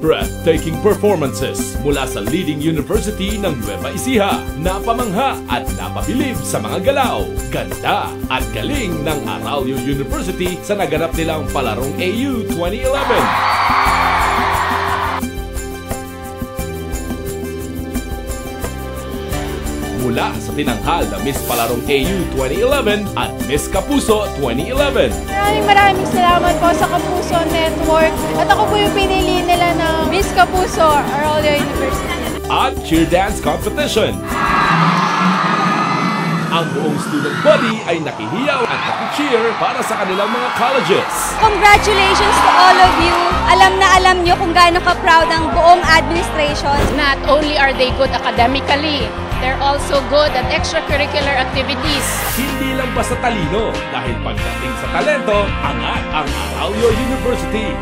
breathtaking performances mula sa leading university ng Nueva Ecija. Napamangha at napabilib sa mga galaw, ganda at galing ng Arroyo University sa naganap nilang Palarong AU 2011. Mula sa tinanghal na Miss Palarong AU 2011 at Miss Kapuso 2011. Maraming salamat po sa Kapuso Network at ako po yung pinili nila ng Miss Kapuso, Arroyo University. At cheer dance competition. Ang buong student body ay nakihiyaw at nakicheer para sa kanilang mga colleges. Congratulations to all of you! Alam na alam nyo kung gaano ka-proud ang buong administration. Not only are they good academically, they're also good at extracurricular activities. Hindi lang basta talino, dahil pagdating sa talento, angat ang Arroyo University.